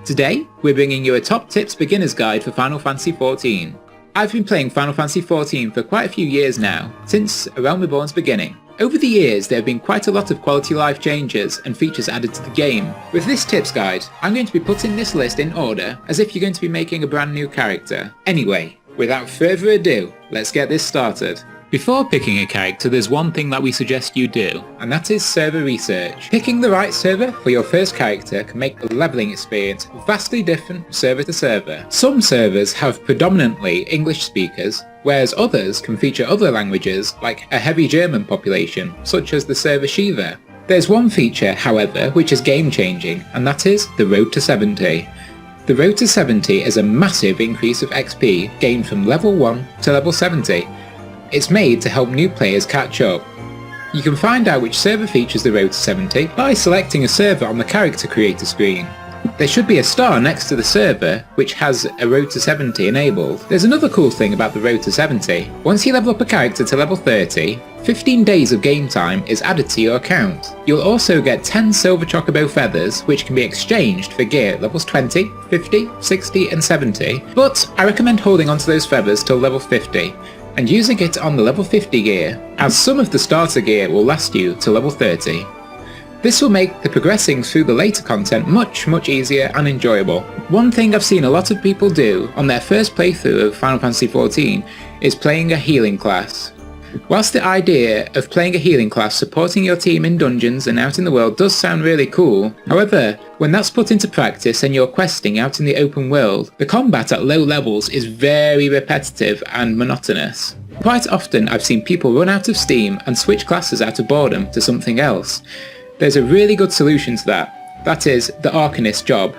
Today, we're bringing you a top tips beginner's guide for Final Fantasy XIV. I've been playing Final Fantasy XIV for quite a few years now, since around Reborn's beginning. Over the years, there have been quite a lot of quality life changes and features added to the game. With this tips guide, I'm going to be putting this list in order as if you're going to be making a brand new character. Anyway, without further ado, let's get this started. Before picking a character, there's one thing that we suggest you do, and that is server research. Picking the right server for your first character can make the leveling experience vastly different server to server. Some servers have predominantly English speakers, whereas others can feature other languages like a heavy German population, such as the server Shiva. There's one feature, however, which is game changing, and that is the Road to 70. The Road to 70 is a massive increase of XP gained from level 1 to level 70. It's made to help new players catch up. You can find out which server features the Road to 70 by selecting a server on the character creator screen. There should be a star next to the server which has a Road to 70 enabled. There's another cool thing about the Road to 70. Once you level up a character to level 30, 15 days of game time is added to your account. You'll also get 10 silver chocobo feathers which can be exchanged for gear at levels 20, 50, 60 and 70, but I recommend holding onto those feathers till level 50. And using it on the level 50 gear, as some of the starter gear will last you to level 30. This will make the progressing through the later content much easier and enjoyable. One thing I've seen a lot of people do on their first playthrough of Final Fantasy XIV is playing a healing class. Whilst the idea of playing a healing class supporting your team in dungeons and out in the world does sound really cool, however, when that's put into practice and you're questing out in the open world, the combat at low levels is very repetitive and monotonous. Quite often I've seen people run out of steam and switch classes out of boredom to something else. There's a really good solution to that is the Arcanist job.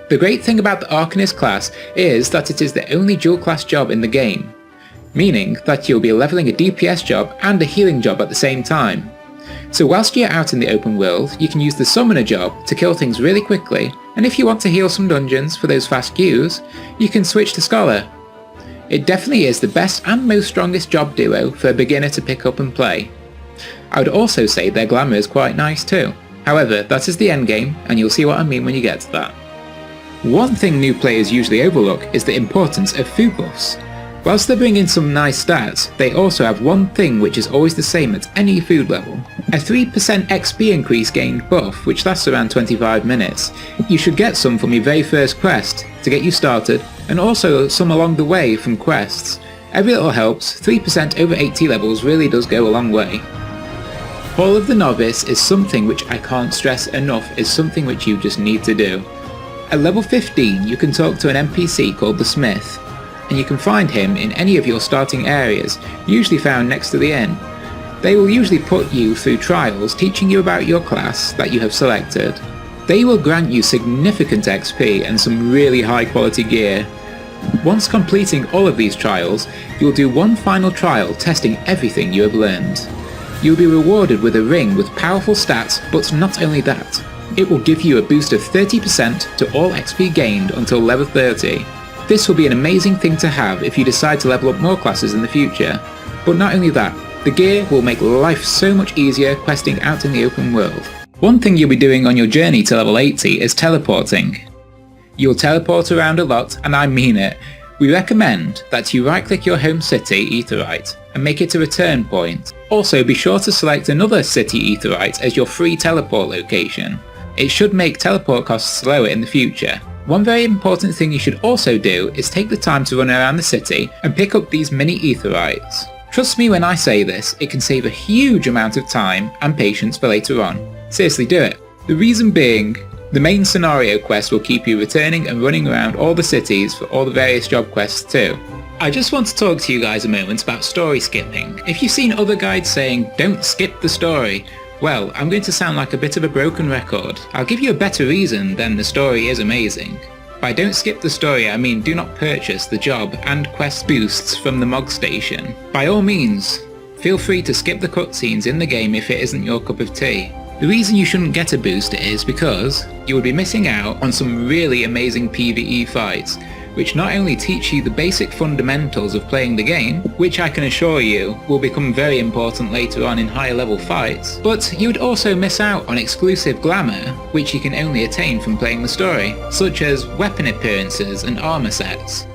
The great thing about the Arcanist class is that it is the only dual class job in the game, meaning that you'll be leveling a DPS job and a healing job at the same time. So whilst you're out in the open world, you can use the Summoner job to kill things really quickly, and if you want to heal some dungeons for those fast queues, you can switch to Scholar. It definitely is the best and most strongest job duo for a beginner to pick up and play. I would also say their glamour is quite nice too. However, that is the endgame, and you'll see what I mean when you get to that. One thing new players usually overlook is the importance of food buffs. Whilst they bring in some nice stats, they also have one thing which is always the same at any food level. A 3% XP increase gained buff which lasts around 25 minutes. You should get some from your very first quest to get you started, and also some along the way from quests. Every little helps. 3% over 80 levels really does go a long way. Hall of the Novice is something which I can't stress enough is something which you just need to do. At level 15 you can talk to an NPC called the Smith, and you can find him in any of your starting areas, usually found next to the inn. They will usually put you through trials teaching you about your class that you have selected. They will grant you significant XP and some really high quality gear. Once completing all of these trials, you'll do one final trial testing everything you have learned. You'll be rewarded with a ring with powerful stats, but not only that, it will give you a boost of 30% to all XP gained until level 30. This will be an amazing thing to have if you decide to level up more classes in the future. But not only that, the gear will make life so much easier questing out in the open world. One thing you'll be doing on your journey to level 80 is teleporting. You'll teleport around a lot, and I mean it. We recommend that you right-click your home city, Aetheryte, and make it a return point. Also be sure to select another city, Aetheryte, as your free teleport location. It should make teleport costs lower in the future. One very important thing you should also do is take the time to run around the city and pick up these mini Aetherytes. Trust me when I say this, it can save a huge amount of time and patience for later on. Seriously, do it. The reason being, the main scenario quest will keep you returning and running around all the cities for all the various job quests too. I just want to talk to you guys a moment about story skipping. If you've seen other guides saying, don't skip the story, well, I'm going to sound like a bit of a broken record. I'll give you a better reason than the story is amazing. By don't skip the story, I mean do not purchase the job and quest boosts from the Mog Station. By all means, feel free to skip the cutscenes in the game if it isn't your cup of tea. The reason you shouldn't get a boost is because you would be missing out on some really amazing PvE fights, which not only teach you the basic fundamentals of playing the game, which I can assure you will become very important later on in higher level fights, but you would also miss out on exclusive glamour, which you can only attain from playing the story, such as weapon appearances and armor sets.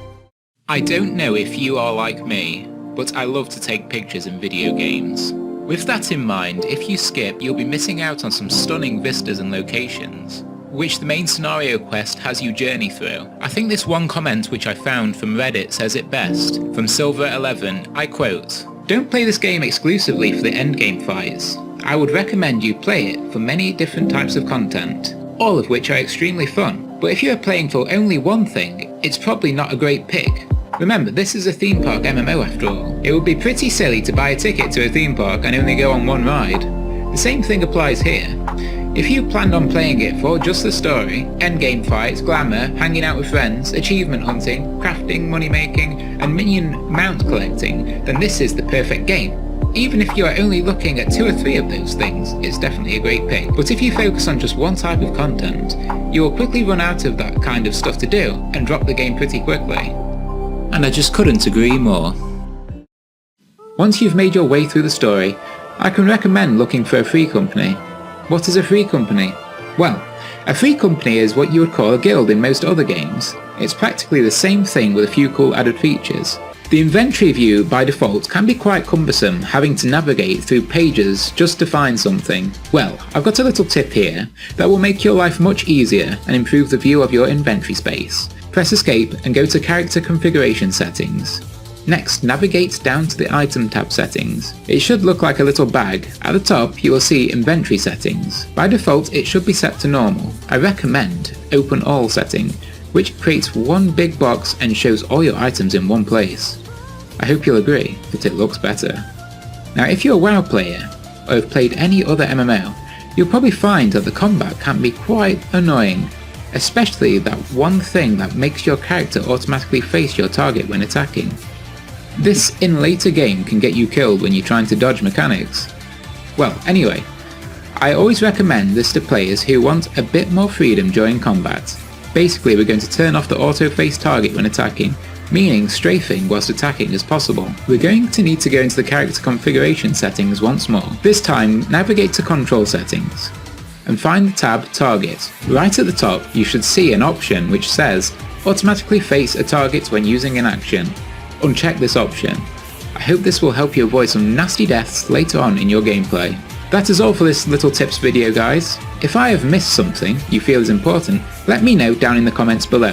I don't know if you are like me, but I love to take pictures in video games. With that in mind, if you skip, you'll be missing out on some stunning vistas and locations, which the main scenario quest has you journey through. I think this one comment which I found from Reddit says it best. From Silver11, I quote, "Don't play this game exclusively for the endgame fights. I would recommend you play it for many different types of content, all of which are extremely fun. But if you are playing for only one thing, it's probably not a great pick. Remember, this is a theme park MMO after all. It would be pretty silly to buy a ticket to a theme park and only go on one ride. The same thing applies here. If you planned on playing it for just the story, endgame fights, glamour, hanging out with friends, achievement hunting, crafting, money making, and minion mount collecting, then this is the perfect game. Even if you are only looking at 2 or 3 of those things, it's definitely a great pick. But if you focus on just one type of content, you will quickly run out of that kind of stuff to do and drop the game pretty quickly." And I just couldn't agree more. Once you've made your way through the story, I can recommend looking for a free company. What is a free company? Well, a free company is what you would call a guild in most other games. It's practically the same thing with a few cool added features. The inventory view by default can be quite cumbersome, having to navigate through pages just to find something. Well, I've got a little tip here that will make your life much easier and improve the view of your inventory space. Press escape and go to character configuration settings. Next, navigate down to the item tab settings. It should look like a little bag. At the top you will see inventory settings. By default it should be set to normal. I recommend open all setting, which creates one big box and shows all your items in one place. I hope you'll agree that it looks better. Now if you're a WoW player, or have played any other MMO, you'll probably find that the combat can be quite annoying, especially that one thing that makes your character automatically face your target when attacking. This in later game can get you killed when you're trying to dodge mechanics. Well, anyway, I always recommend this to players who want a bit more freedom during combat. Basically we're going to turn off the auto face target when attacking, meaning strafing whilst attacking is possible. We're going to need to go into the character configuration settings once more. This time navigate to control settings and find the tab target. Right at the top you should see an option which says automatically face a target when using an action. Uncheck this option. I hope this will help you avoid some nasty deaths later on in your gameplay. That is all for this little tips video guys. If I have missed something you feel is important, let me know down in the comments below.